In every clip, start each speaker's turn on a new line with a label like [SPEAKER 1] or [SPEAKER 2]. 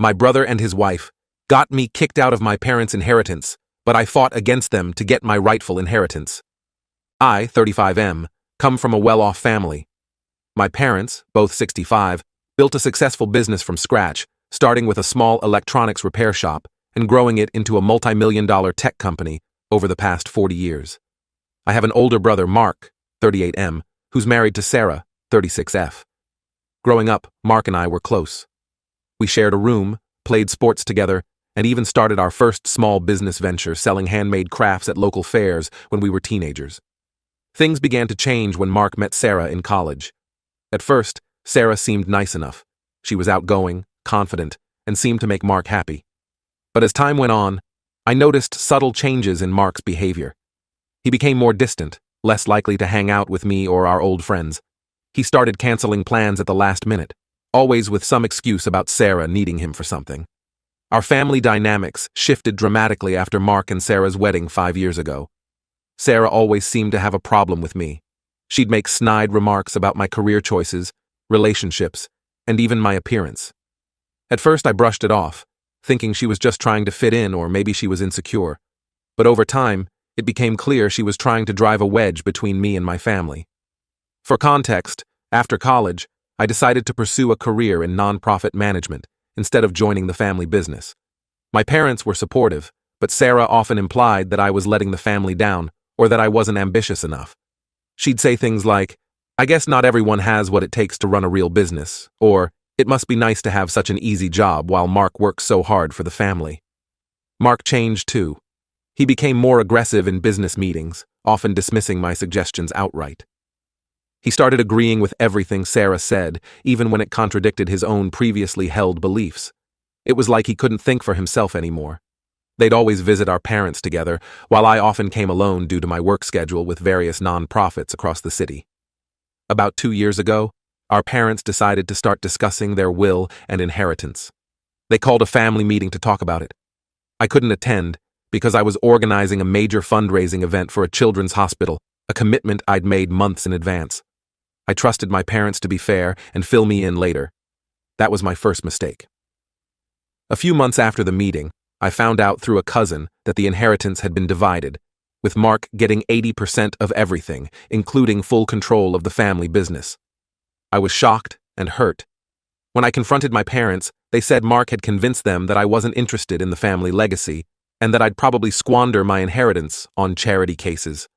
[SPEAKER 1] My brother and his wife got me kicked out of my parents' inheritance, but I fought against them to get my rightful inheritance. I, 35M, come from a well-off family. My parents, both 65, built a successful business from scratch, starting with a small electronics repair shop and growing it into a multi-million-dollar tech company over the past 40 years. I have an older brother, Mark, 38M, who's married to Sarah, 36F. Growing up, Mark and I were close. We shared a room, played sports together, and even started our first small business venture selling handmade crafts at local fairs when we were teenagers. Things began to change when Mark met Sarah in college. At first, Sarah seemed nice enough. She was outgoing, confident, and seemed to make Mark happy. But as time went on, I noticed subtle changes in Mark's behavior. He became more distant, less likely to hang out with me or our old friends. He started canceling plans at the last minute, always with some excuse about Sarah needing him for something. Our family dynamics shifted dramatically after Mark and Sarah's wedding 5 years ago. Sarah always seemed to have a problem with me. She'd make snide remarks about my career choices, relationships, and even my appearance. At first I brushed it off, thinking she was just trying to fit in or maybe she was insecure. But over time, it became clear she was trying to drive a wedge between me and my family. For context, after college, I decided to pursue a career in nonprofit management instead of joining the family business. My parents were supportive, but Sarah often implied that I was letting the family down or that I wasn't ambitious enough. She'd say things like, "I guess not everyone has what it takes to run a real business," or "It must be nice to have such an easy job while Mark works so hard for the family." Mark changed too. He became more aggressive in business meetings, often dismissing my suggestions outright. He started agreeing with everything Sarah said, even when it contradicted his own previously held beliefs. It was like he couldn't think for himself anymore. They'd always visit our parents together, while I often came alone due to my work schedule with various nonprofits across the city. About 2 years ago, our parents decided to start discussing their will and inheritance. They called a family meeting to talk about it. I couldn't attend because I was organizing a major fundraising event for a children's hospital, a commitment I'd made months in advance. I trusted my parents to be fair and fill me in later. That was my first mistake. A few months after the meeting, I found out through a cousin that the inheritance had been divided, with Mark getting 80% of everything, including full control of the family business. I was shocked and hurt. When I confronted my parents, they said Mark had convinced them that I wasn't interested in the family legacy and that I'd probably squander my inheritance on charity cases.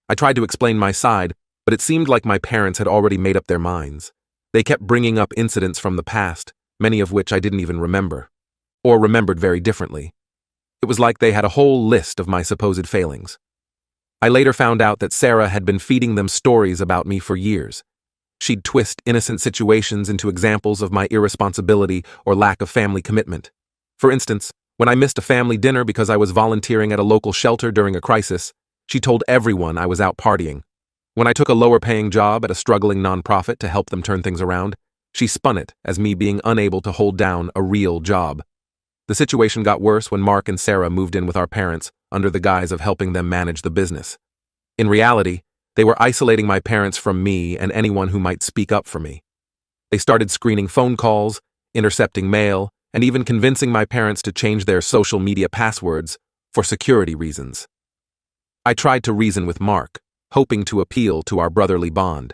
[SPEAKER 1] I tried to explain my side, but it seemed like my parents had already made up their minds. They kept bringing up incidents from the past, many of which I didn't even remember, or remembered very differently. It was like they had a whole list of my supposed failings. I later found out that Sarah had been feeding them stories about me for years. She'd twist innocent situations into examples of my irresponsibility or lack of family commitment. For instance, when I missed a family dinner because I was volunteering at a local shelter during a crisis, she told everyone I was out partying. When I took a lower-paying job at a struggling nonprofit to help them turn things around, she spun it as me being unable to hold down a real job. The situation got worse when Mark and Sarah moved in with our parents under the guise of helping them manage the business. In reality, they were isolating my parents from me and anyone who might speak up for me. They started screening phone calls, intercepting mail, and even convincing my parents to change their social media passwords for security reasons. I tried to reason with Mark, hoping to appeal to our brotherly bond,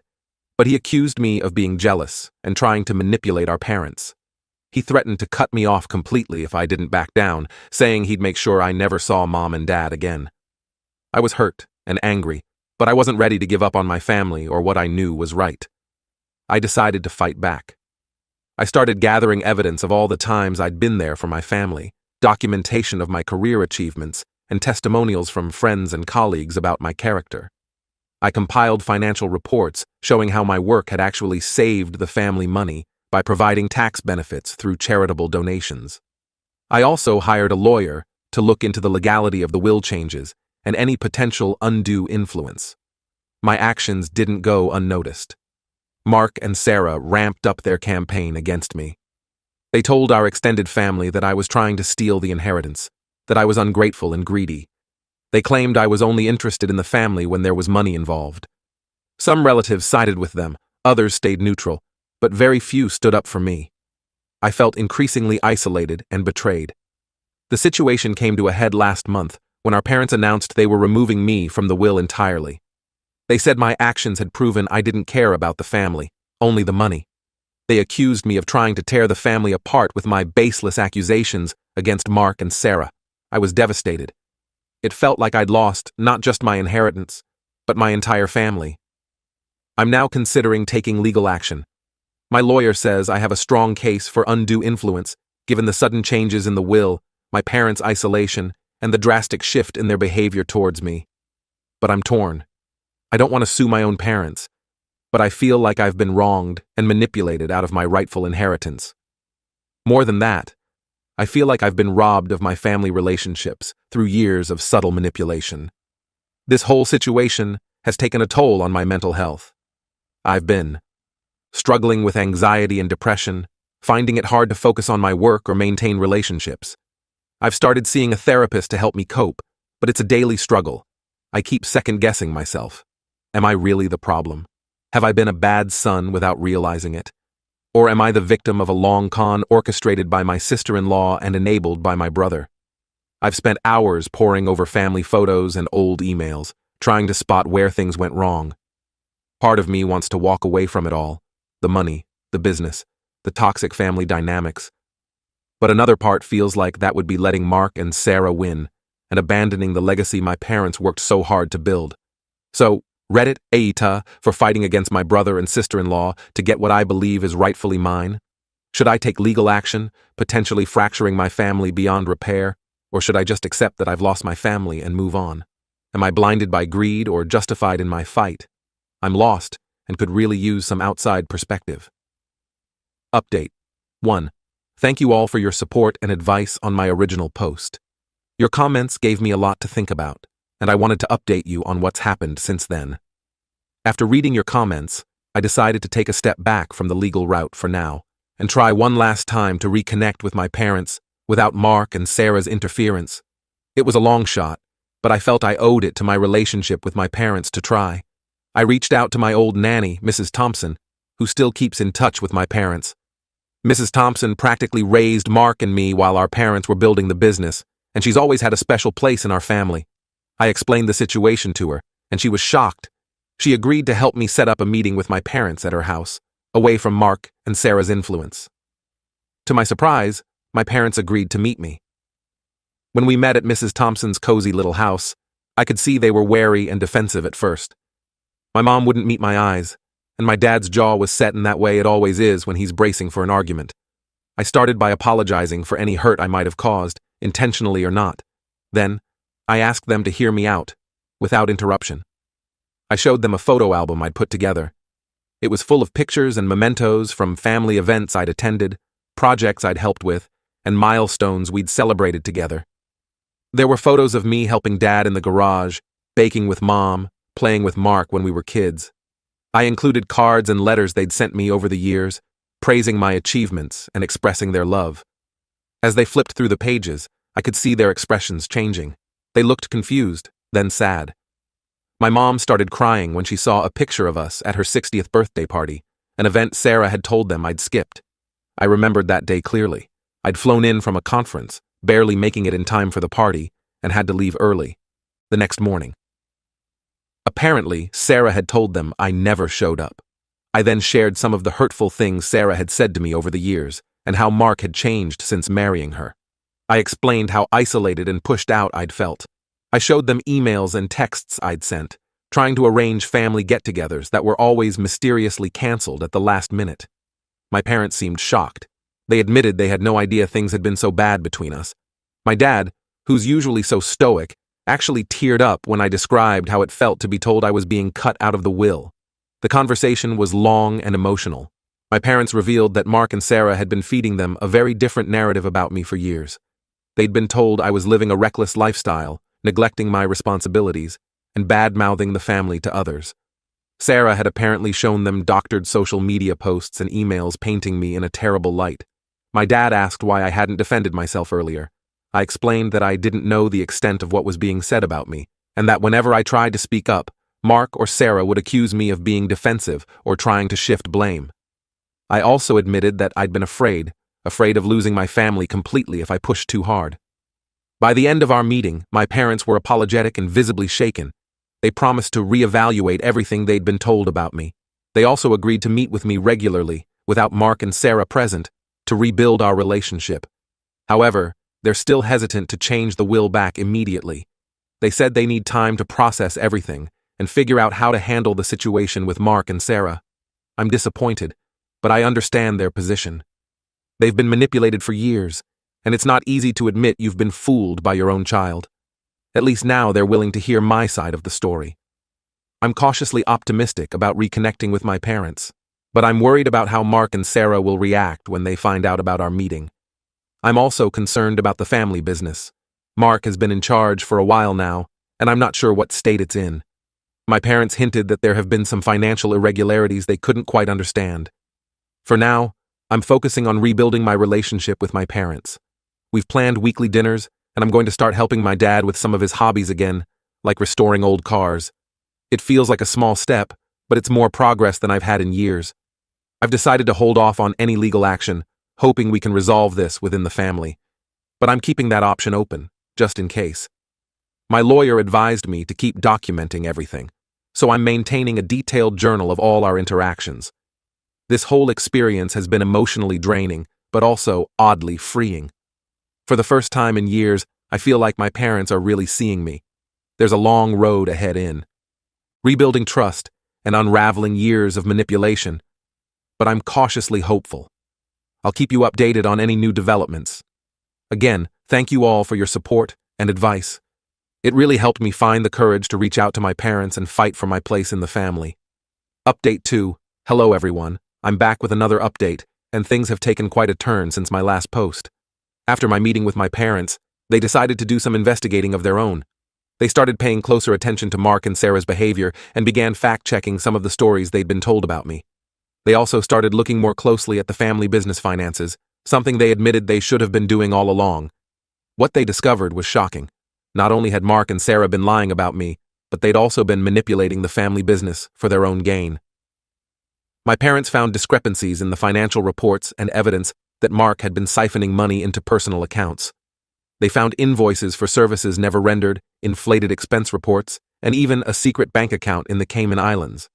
[SPEAKER 1] but he accused me of being jealous and trying to manipulate our parents. He threatened to cut me off completely if I didn't back down, saying he'd make sure I never saw Mom and Dad again. I was hurt and angry, but I wasn't ready to give up on my family or what I knew was right. I decided to fight back. I started gathering evidence of all the times I'd been there for my family, documentation of my career achievements, and testimonials from friends and colleagues about my character. I compiled financial reports showing how my work had actually saved the family money by providing tax benefits through charitable donations. I also hired a lawyer to look into the legality of the will changes and any potential undue influence. My actions didn't go unnoticed. Mark and Sarah ramped up their campaign against me. They told our extended family that I was trying to steal the inheritance, that I was ungrateful and greedy. They claimed I was only interested in the family when there was money involved. Some relatives sided with them, others stayed neutral, but very few stood up for me. I felt increasingly isolated and betrayed. The situation came to a head last month when our parents announced they were removing me from the will entirely. They said my actions had proven I didn't care about the family, only the money. They accused me of trying to tear the family apart with my baseless accusations against Mark and Sarah. I was devastated. It felt like I'd lost not just my inheritance, but my entire family. I'm now considering taking legal action. My lawyer says I have a strong case for undue influence, given the sudden changes in the will, my parents' isolation, and the drastic shift in their behavior towards me. But I'm torn. I don't want to sue my own parents, but I feel like I've been wronged and manipulated out of my rightful inheritance. More than that, I feel like I've been robbed of my family relationships through years of subtle manipulation. This whole situation has taken a toll on my mental health. I've been struggling with anxiety and depression, finding it hard to focus on my work or maintain relationships. I've started seeing a therapist to help me cope, but it's a daily struggle. I keep second-guessing myself. Am I really the problem? Have I been a bad son without realizing it? Or am I the victim of a long con orchestrated by my sister-in-law and enabled by my brother? I've spent hours poring over family photos and old emails, trying to spot where things went wrong. Part of me wants to walk away from it all, the money, the business, the toxic family dynamics. But another part feels like that would be letting Mark and Sarah win and abandoning the legacy my parents worked so hard to build. So, Reddit AITA for fighting against my brother and sister-in-law to get what I believe is rightfully mine? Should I take legal action, potentially fracturing my family beyond repair, or should I just accept that I've lost my family and move on? Am I blinded by greed or justified in my fight? I'm lost and could really use some outside perspective. Update 1. Thank you all for your support and advice on my original post. Your comments gave me a lot to think about, and I wanted to update you on what's happened since then. After reading your comments, I decided to take a step back from the legal route for now and try one last time to reconnect with my parents without Mark and Sarah's interference. It was a long shot, but I felt I owed it to my relationship with my parents to try. I reached out to my old nanny, Mrs. Thompson, who still keeps in touch with my parents. Mrs. Thompson practically raised Mark and me while our parents were building the business, and she's always had a special place in our family. I explained the situation to her, and she was shocked. She agreed to help me set up a meeting with my parents at her house, away from Mark and Sarah's influence. To my surprise, my parents agreed to meet me. When we met at Mrs. Thompson's cozy little house, I could see they were wary and defensive at first. My mom wouldn't meet my eyes, and my dad's jaw was set in that way it always is when he's bracing for an argument. I started by apologizing for any hurt I might have caused, intentionally or not. Then, I asked them to hear me out, without interruption. I showed them a photo album I'd put together. It was full of pictures and mementos from family events I'd attended, projects I'd helped with, and milestones we'd celebrated together. There were photos of me helping Dad in the garage, baking with Mom, playing with Mark when we were kids. I included cards and letters they'd sent me over the years, praising my achievements and expressing their love. As they flipped through the pages, I could see their expressions changing. They looked confused, then sad. My mom started crying when she saw a picture of us at her 60th birthday party, an event Sarah had told them I'd skipped. I remembered that day clearly. I'd flown in from a conference, barely making it in time for the party, and had to leave early, the next morning. Apparently, Sarah had told them I never showed up. I then shared some of the hurtful things Sarah had said to me over the years, and how Mark had changed since marrying her. I explained how isolated and pushed out I'd felt. I showed them emails and texts I'd sent, trying to arrange family get-togethers that were always mysteriously canceled at the last minute. My parents seemed shocked. They admitted they had no idea things had been so bad between us. My dad, who's usually so stoic, actually teared up when I described how it felt to be told I was being cut out of the will. The conversation was long and emotional. My parents revealed that Mark and Sarah had been feeding them a very different narrative about me for years. They'd been told I was living a reckless lifestyle, neglecting my responsibilities, and bad-mouthing the family to others. Sarah had apparently shown them doctored social media posts and emails painting me in a terrible light. My dad asked why I hadn't defended myself earlier. I explained that I didn't know the extent of what was being said about me, and that whenever I tried to speak up, Mark or Sarah would accuse me of being defensive or trying to shift blame. I also admitted that I'd been afraid afraid of losing my family completely if I pushed too hard. By the end of our meeting, my parents were apologetic and visibly shaken. They promised to reevaluate everything they'd been told about me. They also agreed to meet with me regularly, without Mark and Sarah present, to rebuild our relationship. However, they're still hesitant to change the will back immediately. They said they need time to process everything and figure out how to handle the situation with Mark and Sarah. I'm disappointed, but I understand their position. They've been manipulated for years, and it's not easy to admit you've been fooled by your own child. At least now they're willing to hear my side of the story. I'm cautiously optimistic about reconnecting with my parents, but I'm worried about how Mark and Sarah will react when they find out about our meeting. I'm also concerned about the family business. Mark has been in charge for a while now, and I'm not sure what state it's in. My parents hinted that there have been some financial irregularities they couldn't quite understand. For now, I'm focusing on rebuilding my relationship with my parents. We've planned weekly dinners, and I'm going to start helping my dad with some of his hobbies again, like restoring old cars. It feels like a small step, but it's more progress than I've had in years. I've decided to hold off on any legal action, hoping we can resolve this within the family. But I'm keeping that option open, just in case. My lawyer advised me to keep documenting everything, so I'm maintaining a detailed journal of all our interactions. This whole experience has been emotionally draining, but also oddly freeing. For the first time in years, I feel like my parents are really seeing me. There's a long road ahead in rebuilding trust and unraveling years of manipulation, but I'm cautiously hopeful. I'll keep you updated on any new developments. Again, thank you all for your support and advice. It really helped me find the courage to reach out to my parents and fight for my place in the family. Update 2. Hello everyone. I'm back with another update, and things have taken quite a turn since my last post. After my meeting with my parents, they decided to do some investigating of their own. They started paying closer attention to Mark and Sarah's behavior and began fact-checking some of the stories they'd been told about me. They also started looking more closely at the family business finances, something they admitted they should have been doing all along. What they discovered was shocking. Not only had Mark and Sarah been lying about me, but they'd also been manipulating the family business for their own gain. My parents found discrepancies in the financial reports and evidence that Mark had been siphoning money into personal accounts. They found invoices for services never rendered, inflated expense reports, and even a secret bank account in the Cayman Islands.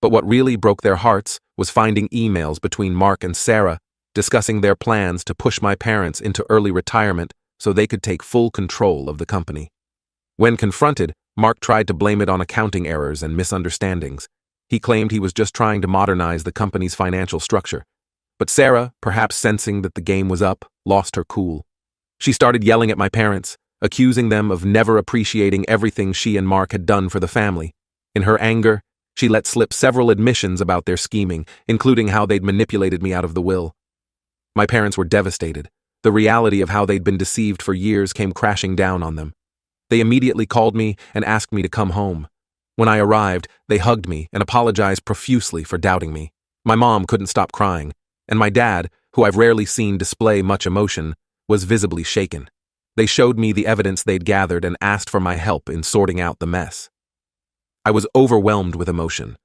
[SPEAKER 1] But what really broke their hearts was finding emails between Mark and Sarah discussing their plans to push my parents into early retirement so they could take full control of the company. When confronted, Mark tried to blame it on accounting errors and misunderstandings. He claimed he was just trying to modernize the company's financial structure. But Sarah, perhaps sensing that the game was up, lost her cool. She started yelling at my parents, accusing them of never appreciating everything she and Mark had done for the family. In her anger, she let slip several admissions about their scheming, including how they'd manipulated me out of the will. My parents were devastated. The reality of how they'd been deceived for years came crashing down on them. They immediately called me and asked me to come home. When I arrived, they hugged me and apologized profusely for doubting me. My mom couldn't stop crying, and my dad, who I've rarely seen display much emotion, was visibly shaken. They showed me the evidence they'd gathered and asked for my help in sorting out the mess. I was overwhelmed with emotion.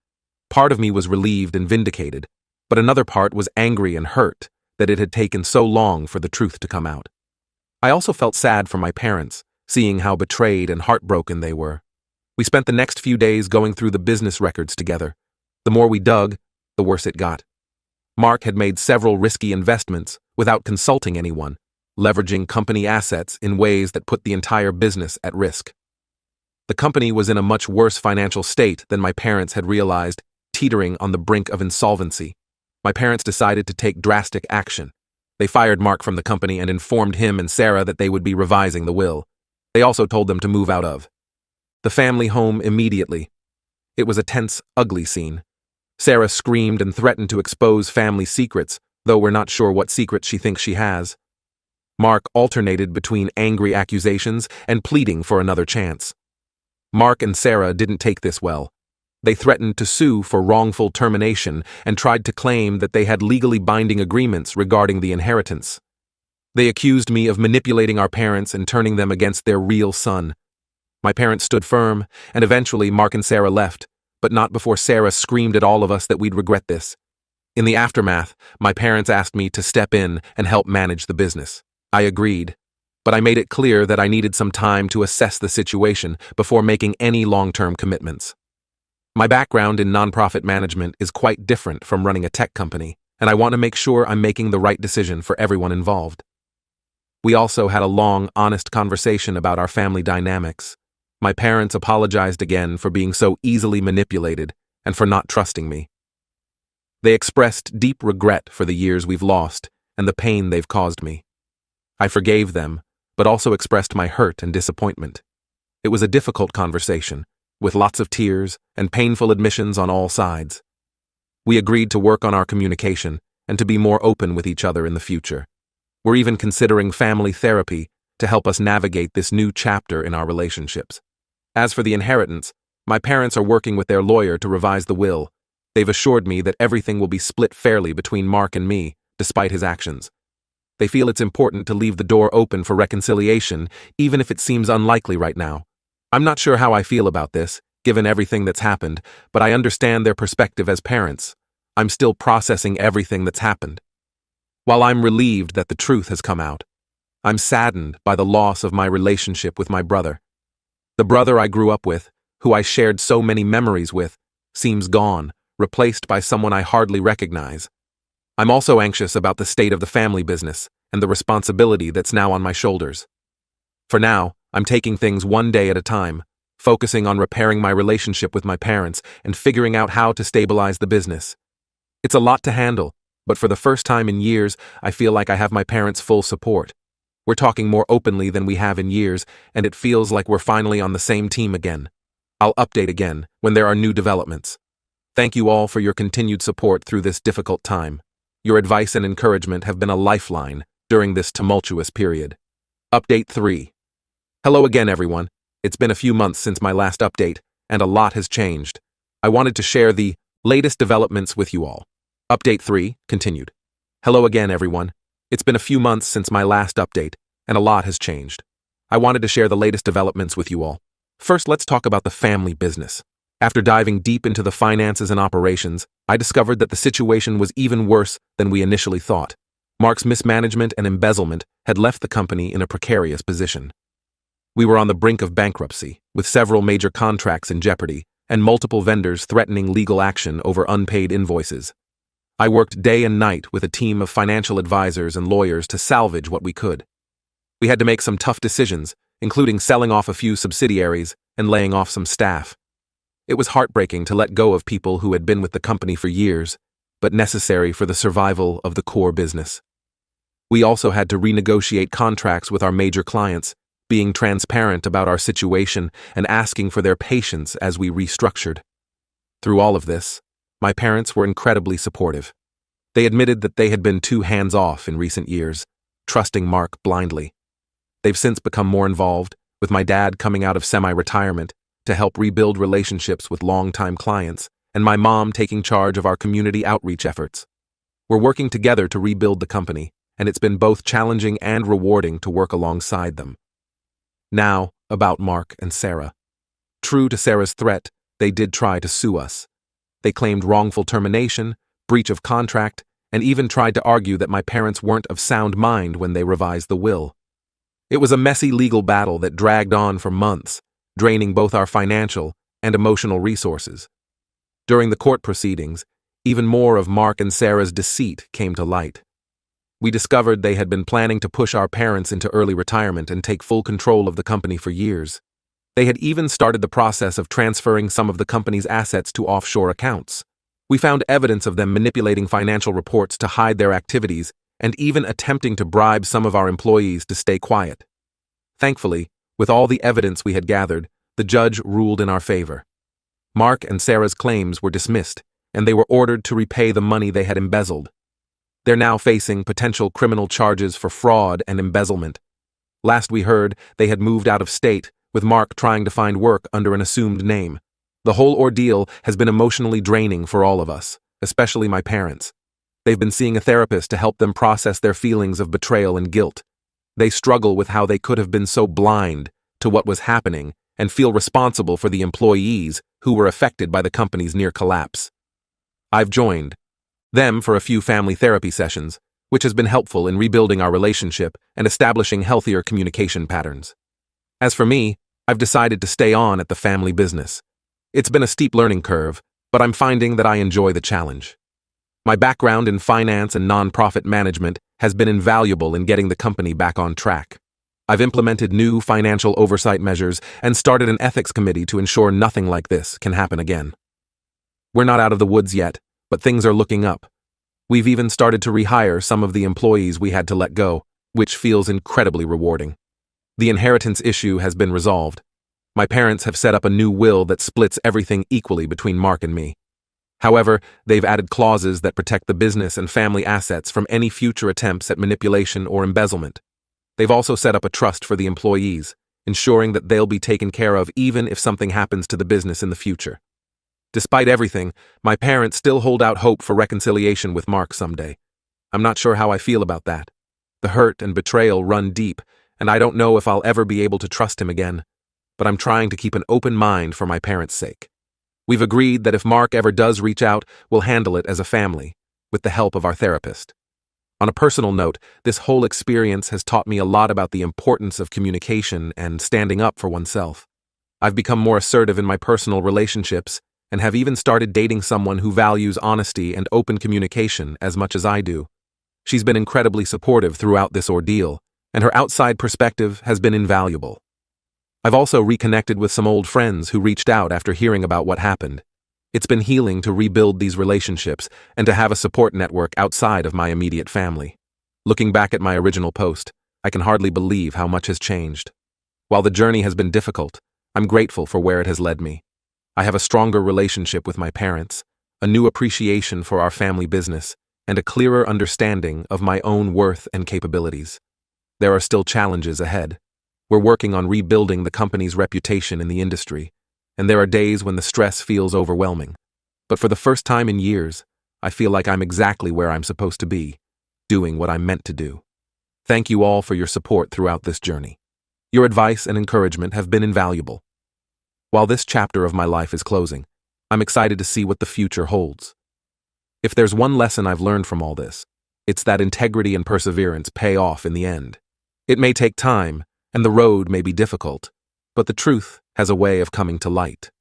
[SPEAKER 1] Part of me was relieved and vindicated, but another part was angry and hurt that it had taken so long for the truth to come out. I also felt sad for my parents, seeing how betrayed and heartbroken they were. We spent the next few days going through the business records together. The more we dug, the worse it got. Mark had made several risky investments without consulting anyone, leveraging company assets in ways that put the entire business at risk. The company was in a much worse financial state than my parents had realized, teetering on the brink of insolvency. My parents decided to take drastic action. They fired Mark from the company and informed him and Sarah that they would be revising the will. They also told them to move out of the family home immediately. It was a tense, ugly scene. Sarah screamed and threatened to expose family secrets, though we're not sure what secrets she thinks she has. Mark alternated between angry accusations and pleading for another chance. Mark and Sarah didn't take this well. They threatened to sue for wrongful termination and tried to claim that they had legally binding agreements regarding the inheritance. They accused me of manipulating our parents and turning them against their real son. My parents stood firm, and eventually Mark and Sarah left, but not before Sarah screamed at all of us that we'd regret this. In the aftermath, my parents asked me to step in and help manage the business. I agreed, but I made it clear that I needed some time to assess the situation before making any long-term commitments. My background in nonprofit management is quite different from running a tech company, and I want to make sure I'm making the right decision for everyone involved. We also had a long, honest conversation about our family dynamics. My parents apologized again for being so easily manipulated and for not trusting me. They expressed deep regret for the years we've lost and the pain they've caused me. I forgave them, but also expressed my hurt and disappointment. It was a difficult conversation, with lots of tears and painful admissions on all sides. We agreed to work on our communication and to be more open with each other in the future. We're even considering family therapy to help us navigate this new chapter in our relationships. As for the inheritance, my parents are working with their lawyer to revise the will. They've assured me that everything will be split fairly between Mark and me, despite his actions. They feel it's important to leave the door open for reconciliation, even if it seems unlikely right now. I'm not sure how I feel about this, given everything that's happened, but I understand their perspective as parents. I'm still processing everything that's happened. While I'm relieved that the truth has come out, I'm saddened by the loss of my relationship with my brother. The brother I grew up with, who I shared so many memories with, seems gone, replaced by someone I hardly recognize. I'm also anxious about the state of the family business and the responsibility that's now on my shoulders. For now, I'm taking things one day at a time, focusing on repairing my relationship with my parents and figuring out how to stabilize the business. It's a lot to handle, but for the first time in years, I feel like I have my parents' full support. We're talking more openly than we have in years, and it feels like we're finally on the same team again. I'll update again when there are new developments. Thank you all for your continued support through this difficult time. Your advice and encouragement have been a lifeline during this tumultuous period. Update 3. Hello again, everyone. It's been a few months since my last update, and a lot has changed. I wanted to share the latest developments with you all. Update 3, continued. Hello again, everyone. It's been a few months since my last update, and a lot has changed. I wanted to share the latest developments with you all. First, let's talk about the family business. After diving deep into the finances and operations, I discovered that the situation was even worse than we initially thought. Mark's mismanagement and embezzlement had left the company in a precarious position. We were on the brink of bankruptcy, with several major contracts in jeopardy, and multiple vendors threatening legal action over unpaid invoices. I worked day and night with a team of financial advisors and lawyers to salvage what we could. We had to make some tough decisions, including selling off a few subsidiaries and laying off some staff. It was heartbreaking to let go of people who had been with the company for years, but necessary for the survival of the core business. We also had to renegotiate contracts with our major clients, being transparent about our situation and asking for their patience as we restructured. Through all of this, my parents were incredibly supportive. They admitted that they had been too hands-off in recent years, trusting Mark blindly. They've since become more involved, with my dad coming out of semi-retirement to help rebuild relationships with long-time clients, and my mom taking charge of our community outreach efforts. We're working together to rebuild the company, and it's been both challenging and rewarding to work alongside them. Now, about Mark and Sarah. True to Sarah's threat, they did try to sue us. They claimed wrongful termination, breach of contract, and even tried to argue that my parents weren't of sound mind when they revised the will. It was a messy legal battle that dragged on for months, draining both our financial and emotional resources. During the court proceedings, even more of Mark and Sarah's deceit came to light. We discovered they had been planning to push our parents into early retirement and take full control of the company for years. They had even started the process of transferring some of the company's assets to offshore accounts. We found evidence of them manipulating financial reports to hide their activities and even attempting to bribe some of our employees to stay quiet. Thankfully, with all the evidence we had gathered, the judge ruled in our favor. Mark and Sarah's claims were dismissed, and they were ordered to repay the money they had embezzled. They're now facing potential criminal charges for fraud and embezzlement. Last we heard, they had moved out of state, with Mark trying to find work under an assumed name. The whole ordeal has been emotionally draining for all of us, especially my parents. They've been seeing a therapist to help them process their feelings of betrayal and guilt. They struggle with how they could have been so blind to what was happening and feel responsible for the employees who were affected by the company's near collapse. I've joined them for a few family therapy sessions, which has been helpful in rebuilding our relationship and establishing healthier communication patterns. As for me, I've decided to stay on at the family business. It's been a steep learning curve, but I'm finding that I enjoy the challenge. My background in finance and nonprofit management has been invaluable in getting the company back on track. I've implemented new financial oversight measures and started an ethics committee to ensure nothing like this can happen again. We're not out of the woods yet, but things are looking up. We've even started to rehire some of the employees we had to let go, which feels incredibly rewarding. The inheritance issue has been resolved. My parents have set up a new will that splits everything equally between Mark and me. However, they've added clauses that protect the business and family assets from any future attempts at manipulation or embezzlement. They've also set up a trust for the employees, ensuring that they'll be taken care of even if something happens to the business in the future. Despite everything, my parents still hold out hope for reconciliation with Mark someday. I'm not sure how I feel about that. The hurt and betrayal run deep, and I don't know if I'll ever be able to trust him again. But I'm trying to keep an open mind for my parents' sake. We've agreed that if Mark ever does reach out, we'll handle it as a family, with the help of our therapist. On a personal note, this whole experience has taught me a lot about the importance of communication and standing up for oneself. I've become more assertive in my personal relationships and have even started dating someone who values honesty and open communication as much as I do. She's been incredibly supportive throughout this ordeal, and her outside perspective has been invaluable. I've also reconnected with some old friends who reached out after hearing about what happened. It's been healing to rebuild these relationships and to have a support network outside of my immediate family. Looking back at my original post, I can hardly believe how much has changed. While the journey has been difficult, I'm grateful for where it has led me. I have a stronger relationship with my parents, a new appreciation for our family business, and a clearer understanding of my own worth and capabilities. There are still challenges ahead. We're working on rebuilding the company's reputation in the industry, and there are days when the stress feels overwhelming. But for the first time in years, I feel like I'm exactly where I'm supposed to be, doing what I'm meant to do. Thank you all for your support throughout this journey. Your advice and encouragement have been invaluable. While this chapter of my life is closing, I'm excited to see what the future holds. If there's one lesson I've learned from all this, it's that integrity and perseverance pay off in the end. It may take time, and the road may be difficult, but the truth has a way of coming to light.